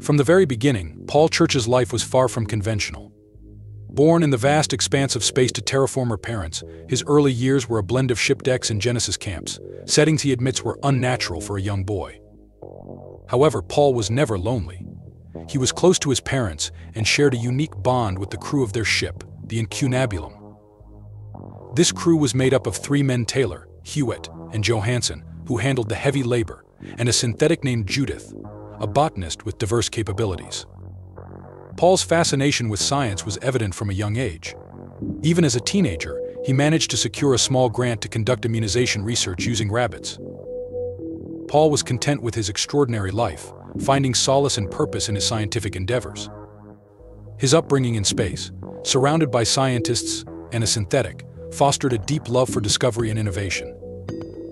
From the very beginning, PaulChurch's life was far from conventional. Born in the vast expanse of space to terraformer parents, his early years were a blend of ship decks and Genesis camps, settings he admits were unnatural for a young boy. However, Paul was never lonely. He was close to his parents and shared a unique bond with the crew of their ship, the Incunabulum. This crew was made up of 3 men: Taylor, Hewitt, and Johansson, who handled the heavy labor, and a synthetic named Judith, a botanist with diverse capabilities. Paul's fascination with science was evident from a young age. Even as a teenager, he managed to secure a small grant to conduct immunization research using rabbits. Paul was content with his extraordinary life, finding solace and purpose in his scientific endeavors. His upbringing in space, surrounded by scientists and a synthetic, fostered a deep love for discovery and innovation.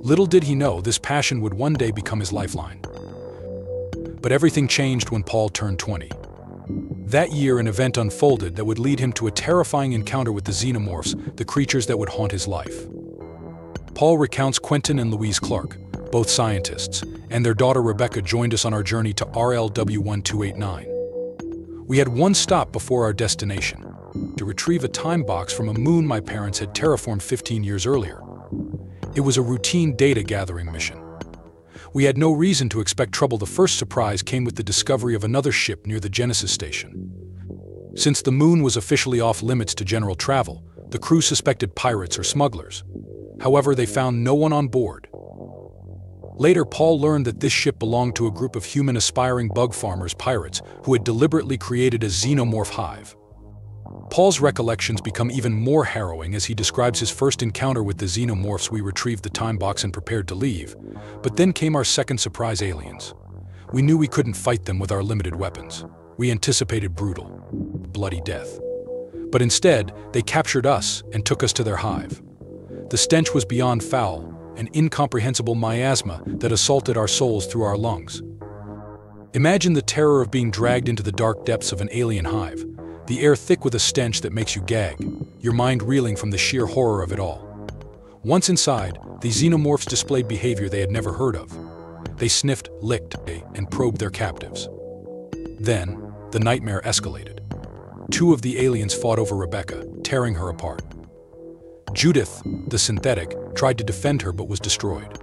Little did he know this passion would one day become his lifeline. But everything changed when Paul turned 20. That year, an event unfolded that would lead him to a terrifying encounter with the Xenomorphs, the creatures that would haunt his life. Paul recounts Quentin and Louise Clark, both scientists, and their daughter Rebecca joined us on our journey to RLW-1289. We had one stop before our destination: to retrieve a time box from a moon my parents had terraformed 15 years earlier. It was a routine data-gathering mission. We had no reason to expect trouble. The first surprise came with the discovery of another ship near the Genesis station. Since the moon was officially off-limits to general travel, the crew suspected pirates or smugglers. However, they found no one on board. Later, Paul learned that this ship belonged to a group of human aspiring bug farmers pirates who had deliberately created a Xenomorph Hive. Paul's recollections become even more harrowing as he describes his first encounter with the Xenomorphs. We retrieved the time box and prepared to leave, but then came our second surprise: aliens. We knew we couldn't fight them with our limited weapons. We anticipated brutal, bloody death. But instead, they captured us and took us to their hive. The stench was beyond foul, an incomprehensible miasma that assaulted our souls through our lungs. Imagine the terror of being dragged into the dark depths of an alien hive, the air thick with a stench that makes you gag, your mind reeling from the sheer horror of it all. Once inside, the Xenomorphs displayed behavior they had never heard of. They sniffed, licked, and probed their captives. Then, the nightmare escalated. 2 of the aliens fought over Rebecca, tearing her apart. Judith, the synthetic, tried to defend her but was destroyed.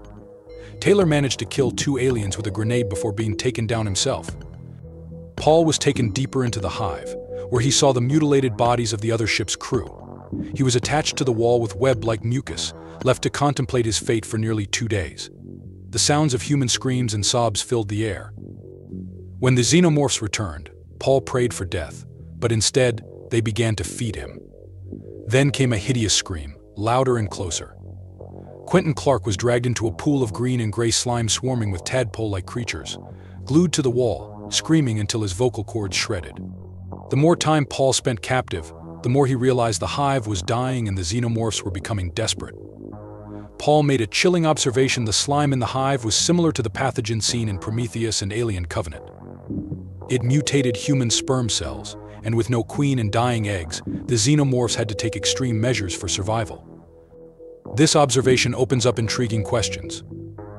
Taylor managed to kill 2 aliens with a grenade before being taken down himself. Paul was taken deeper into the hive, where he saw the mutilated bodies of the other ship's crew. He was attached to the wall with web-like mucus, left to contemplate his fate for nearly 2 days. The sounds of human screams and sobs filled the air. When the Xenomorphs returned, Paul prayed for death, but instead, they began to feed him. Then came a hideous scream, louder and closer. Quentin Clark was dragged into a pool of green and gray slime swarming with tadpole-like creatures, glued to the wall, screaming until his vocal cords shredded. The more time Paul spent captive, the more he realized the hive was dying and the Xenomorphs were becoming desperate. Paul made a chilling observation: the slime in the hive was similar to the pathogen seen in Prometheus and Alien Covenant. It mutated human sperm cells, and with no queen and dying eggs, the Xenomorphs had to take extreme measures for survival. This observation opens up intriguing questions.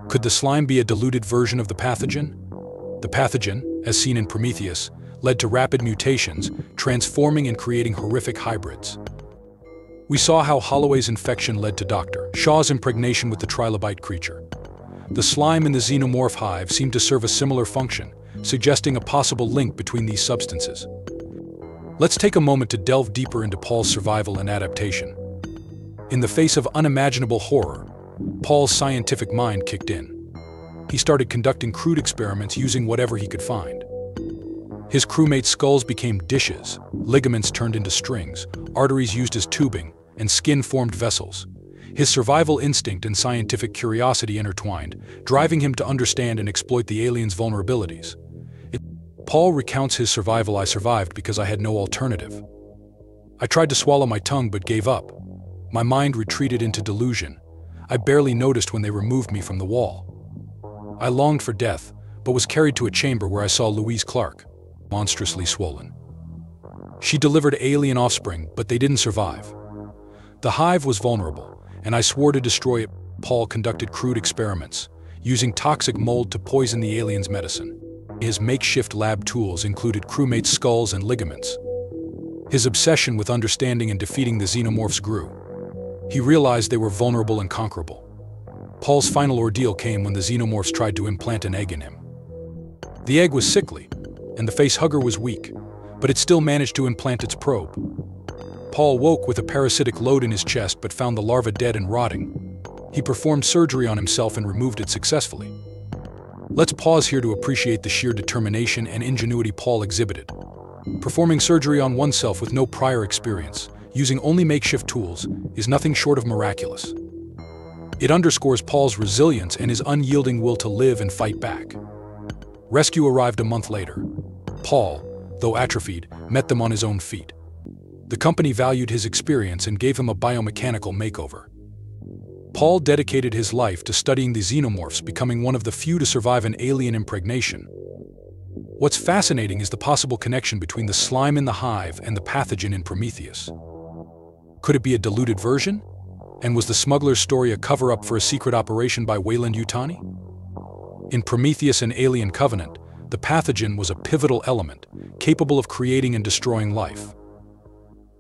Could the slime be a diluted version of the pathogen? The pathogen, as seen in Prometheus, led to rapid mutations, transforming and creating horrific hybrids. We saw how Holloway's infection led to Dr. Shaw's impregnation with the trilobite creature. The slime in the Xenomorph Hive seemed to serve a similar function, suggesting a possible link between these substances. Let's take a moment to delve deeper into Paul's survival and adaptation. In the face of unimaginable horror, Paul's scientific mind kicked in. He started conducting crude experiments using whatever he could find. His crewmates' skulls became dishes, ligaments turned into strings, arteries used as tubing, and skin formed vessels. His survival instinct and scientific curiosity intertwined, driving him to understand and exploit the aliens' vulnerabilities. Paul recounts his survival: "I survived because I had no alternative. I tried to swallow my tongue but gave up. My mind retreated into delusion. I barely noticed when they removed me from the wall. I longed for death, but was carried to a chamber where I saw Louise Clark, monstrously swollen. She delivered alien offspring, but they didn't survive. The hive was vulnerable, and I swore to destroy it." Paul conducted crude experiments, using toxic mold to poison the aliens' medicine. His makeshift lab tools included crewmates' skulls and ligaments. His obsession with understanding and defeating the Xenomorphs grew. He realized they were vulnerable and conquerable. Paul's final ordeal came when the Xenomorphs tried to implant an egg in him. The egg was sickly, and the facehugger was weak, but it still managed to implant its probe. Paul woke with a parasitic load in his chest but found the larva dead and rotting. He performed surgery on himself and removed it successfully. Let's pause here to appreciate the sheer determination and ingenuity Paul exhibited. Performing surgery on oneself with no prior experience, using only makeshift tools, is nothing short of miraculous. It underscores Paul's resilience and his unyielding will to live and fight back. Rescue arrived a month later. Paul, though atrophied, met them on his own feet. The company valued his experience and gave him a biomechanical makeover. Paul dedicated his life to studying the Xenomorphs, becoming one of the few to survive an alien impregnation. What's fascinating is the possible connection between the slime in the hive and the pathogen in Prometheus. Could it be a diluted version? And was the smuggler's story a cover-up for a secret operation by Weyland-Yutani? In Prometheus and Alien Covenant, the pathogen was a pivotal element, capable of creating and destroying life.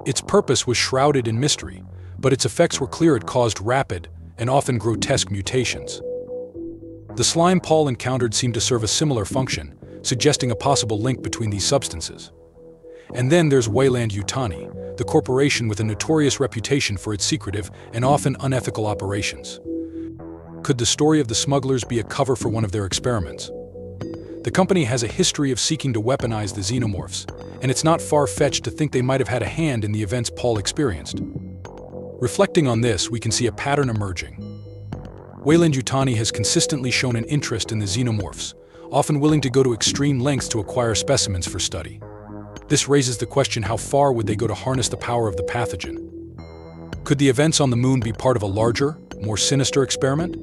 Its purpose was shrouded in mystery, but its effects were clear. It caused rapid and often grotesque mutations. The slime Paul encountered seemed to serve a similar function, suggesting a possible link between these substances. And then there's Weyland-Yutani, the corporation with a notorious reputation for its secretive and often unethical operations. Could the story of the smugglers be a cover for one of their experiments? The company has a history of seeking to weaponize the Xenomorphs, and it's not far-fetched to think they might have had a hand in the events Paul experienced. Reflecting on this, we can see a pattern emerging. Weyland-Yutani has consistently shown an interest in the Xenomorphs, often willing to go to extreme lengths to acquire specimens for study. This raises the question: how far would they go to harness the power of the pathogen? Could the events on the moon be part of a larger, more sinister experiment?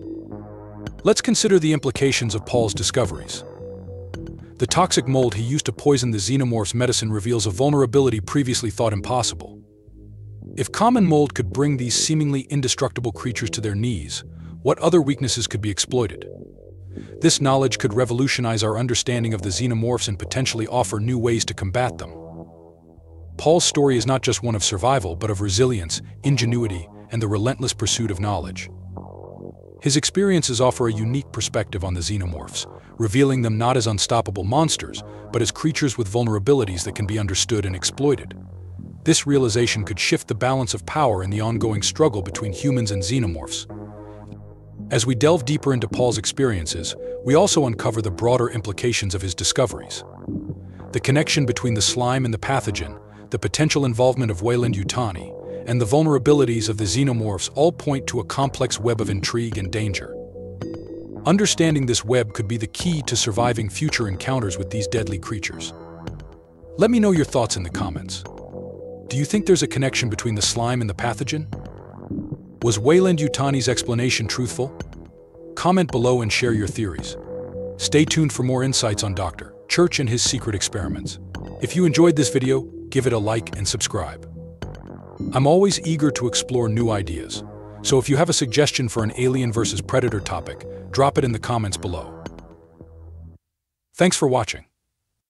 Let's consider the implications of Paul's discoveries. The toxic mold he used to poison the Xenomorphs' medicine reveals a vulnerability previously thought impossible. If common mold could bring these seemingly indestructible creatures to their knees, what other weaknesses could be exploited? This knowledge could revolutionize our understanding of the Xenomorphs and potentially offer new ways to combat them. Paul's story is not just one of survival, but of resilience, ingenuity, and the relentless pursuit of knowledge. His experiences offer a unique perspective on the Xenomorphs, revealing them not as unstoppable monsters, but as creatures with vulnerabilities that can be understood and exploited. This realization could shift the balance of power in the ongoing struggle between humans and Xenomorphs. As we delve deeper into Paul's experiences, we also uncover the broader implications of his discoveries. The connection between the slime and the pathogen, the potential involvement of Weyland-Yutani, and the vulnerabilities of the Xenomorphs all point to a complex web of intrigue and danger. Understanding this web could be the key to surviving future encounters with these deadly creatures. Let me know your thoughts in the comments. Do you think there's a connection between the slime and the pathogen? Was Weyland-Yutani's explanation truthful? Comment below and share your theories. Stay tuned for more insights on Dr. Church and his secret experiments. If you enjoyed this video, give it a like and subscribe. I'm always eager to explore new ideas, so if you have a suggestion for an alien versus predator topic, drop it in the comments below. Thanks for watching.